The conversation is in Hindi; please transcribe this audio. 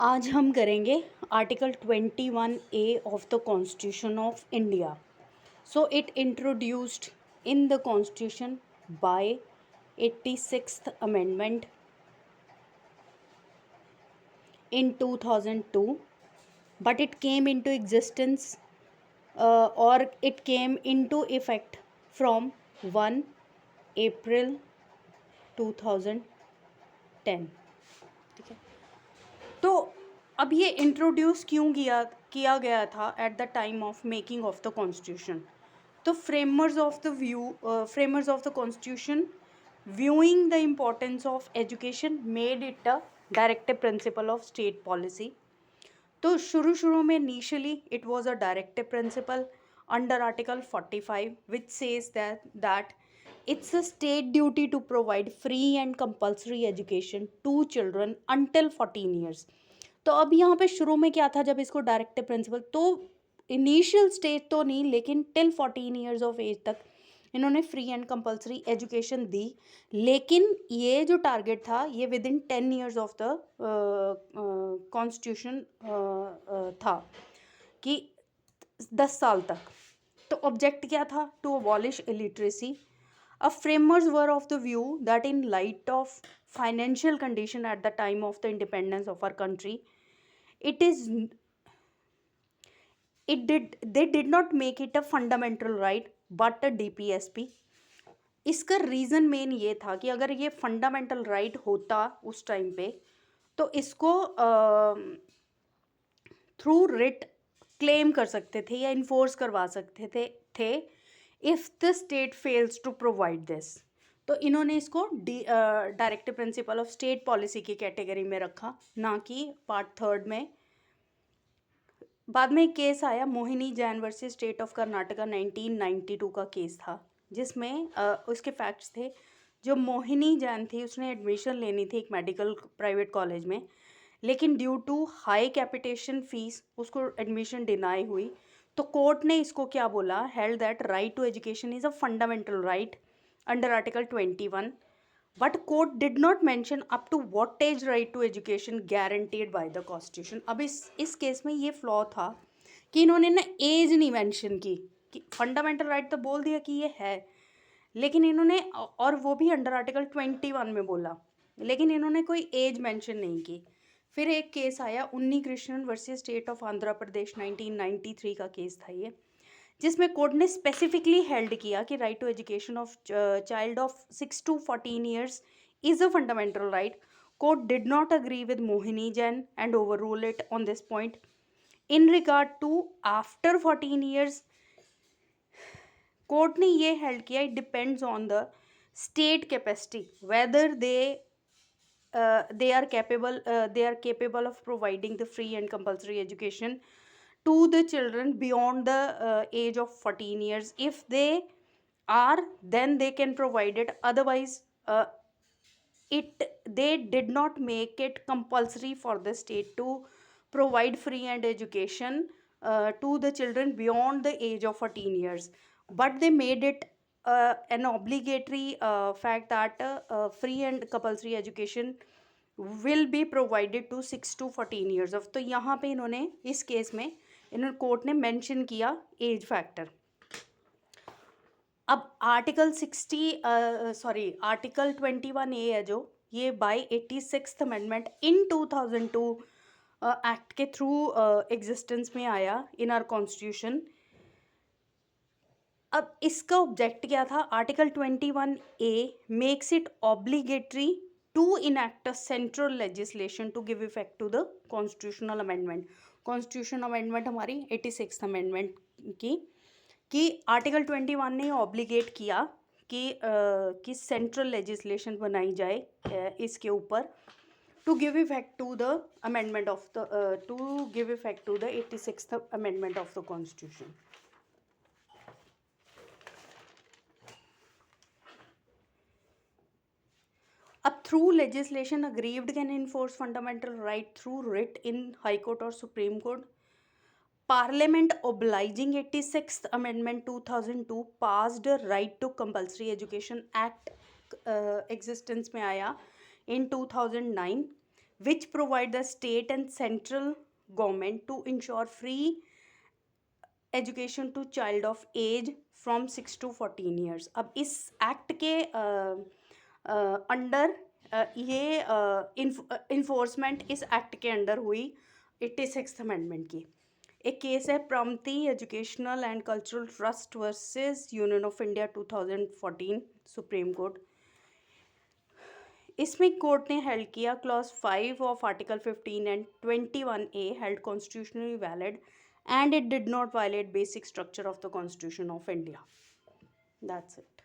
आज हम करेंगे article 21A of the constitution of India. So it introduced in the constitution bye 86th amendment in 2002, but it came into existence or it came into effect from 1 April 2010. ठीक है. तो अब ये इंट्रोड्यूस क्यों किया गया था at the time of making of the constitution. तो framers of the constitution viewing the importance of education made it a directive principle of state policy. तो शुरू में initially it was a directive principle under article 45 which says that it's a state duty to provide free and compulsory education to children until 14 years. तो अब यहाँ पे शुरू में क्या था जब इसको डायरेक्टिव प्रिंसिपल, तो इनिशियल स्टेज तो नहीं लेकिन टिल 14 ईयर्स ऑफ एज तक इन्होंने फ्री एंड कंपलसरी एजुकेशन दी. लेकिन ये जो टारगेट था ये within 10 years of the constitution था कि 10 साल तक. तो ऑब्जेक्ट क्या था? To abolish illiteracy. Framers were of the view that in light of financial condition at the time of the independence of our country, they did not make it a fundamental right but a DPSP. इसका रीज़न मेन ये था कि अगर ये फंडामेंटल राइट होता उस टाइम पे तो इसको थ्रू रिट क्लेम कर सकते थे या इन्फोर्स करवा सकते थे if the state fails to provide this. तो इन्होंने इसको directive principle of state policy की कैटेगरी में रखा, ना कि पार्ट थर्ड में. बाद में एक केस आया Mohini Jain versus state of Karnataka 1992 का केस था, जिसमें उसके फैक्ट्स थे. जो मोहिनी जैन थी उसने एडमिशन लेनी थी एक मेडिकल प्राइवेट कॉलेज में, लेकिन due to high capitation fees उसको एडमिशन डिनाई हुई. तो कोर्ट ने इसको क्या बोला? Held that right to education is a fundamental right under article 21. But court did not mention up to what age right to education guaranteed by the constitution. अब इस केस में ये फ्लॉ था कि इन्होंने ना एज नहीं मेंशन की, कि फंडामेंटल राइट तो बोल दिया कि ये है, लेकिन इन्होंने, और वो भी अंडर आर्टिकल 21 में बोला, लेकिन इन्होंने कोई एज मेंशन नहीं की. फिर एक केस आया Unni Krishnan versus state of Andhra Pradesh 1993 का केस था ये, जिसमें कोर्ट ने स्पेसिफिकली हेल्ड किया कि right to education of child of 6 to 14 years is a fundamental right. Court did not agree with Mohini Jain and overrule it on this point. In regard to after 14 years court ने ये हेल्ड किया it depends on the state capacity whether they are capable of providing the free and compulsory education to the children beyond the age of 14 years. If they are, then they can provide it. Otherwise, they did not make it compulsory for the state to provide free and education to the children beyond the age of 14 years, but they made it an obligatory fact that free and compulsory education will be provided to 6 to 14 years of. तो यहाँ पे इन्होंने इस केस में इन्होंने कोर्ट ने मेंशन किया एज फैक्टर. अब आर्टिकल 21A है जो ये by 86th amendment in 2002 act के थ्रू एग्जिस्टेंस में आया इन आवर कॉन्स्टिट्यूशन. अब इसका ऑब्जेक्ट क्या था? Article 21A makes it obligatory to enact a central legislation to give effect to the constitutional amendment. Constitution amendment हमारी 86th अमेंडमेंट की कि आर्टिकल 21 ने ऑब्लिगेट किया कि सेंट्रल लेजिस्लेशन बनाई जाए इसके ऊपर to give effect to the amendment of the to give effect to the 86th amendment of the constitution. अब through legislation aggrieved can enforce fundamental right through writ in high court और supreme court. Parliament obliging 86th Amendment 2002 passed a Right to Compulsory Education Act existence में आया in 2009. which provide the state and central government to ensure free education to child of age from 6 to 14 years। अब इस एक्ट के अंडर ये इन्फोर्समेंट इस एक्ट के अंडर हुई 86th अमेंडमेंट की। एक केस है Pramati educational and cultural trust versus union of India 2014 supreme court. इसमें कोर्ट ने हेल्ड किया clause 5 of article 15 and 21A held constitutionally valid and it did not violate basic structure of the Constitution of India. That's it.